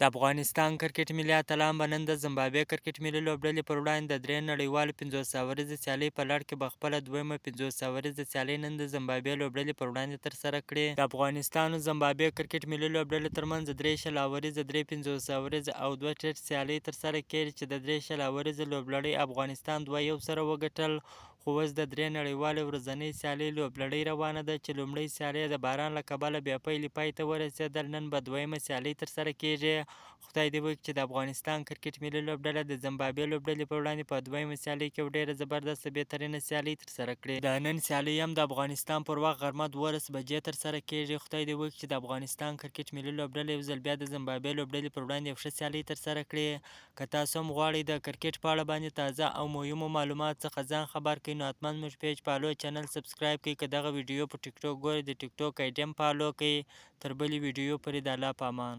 د افغانستان کرکټ ملي اتلان به نن د زمبابوې کرکټ ملي لوبډلې پر وړاندې د درې نړیوالو 50 ورځې سیالۍ په لړ کې به خپله دویمه 50 ورځې سیالۍ نن د زمبابوې لوبډلې پر وړاندې ترسره کړي. د افغانستان او زمبابوې کرکټ ملي لوبډلې ترمنځ د 30 ورځې، 50 ورځې او 2 ټسټ سیالۍ ترسره کېږي چې د 30 ورځې لوبلړۍ افغانستان 2-1 سره وګټل. خو اوس د درې نړیوالې ورځنۍ سیالۍ لوبلړۍ روانه ده چې لومړۍ سیالۍ د باران له کبله بې پیلې پای ته ورسېدل. نن به دویمه سیالۍ ترسره کېږي. خدای دې وکړي چې د افغانستان کرکټ ملي لوبډله د زمبابوې لوبډلې پر وړاندې په دویمه سیالۍ کې یو ډېره زبردسته بهترینه سیالۍ ترسره کړي. د نن سیالۍ هم د افغانستان پر وخت غرمه 12 بجې ترسره کېږي. خدای دې وکړي چې د افغانستان کرکټ ملي لوبډله یو ځل بیا د زمبابوې لوبډلې پر وړاندې یو ښه سیالۍ ترسره کړي. که تاسو هم غواړئ د کرکټ په اړه باندې تازه او مهمو معلوماتو څخه ځان خبر کړئ، نو حتما زموږ پیج فالو، چینل سبسکرایب کړئ. که دغه ویډیو په ټیک ټاک ګورئ، د ټیک ټاک آی ډي هم فالو کړئ. تر بلې ویډیو پورې د الله په امان.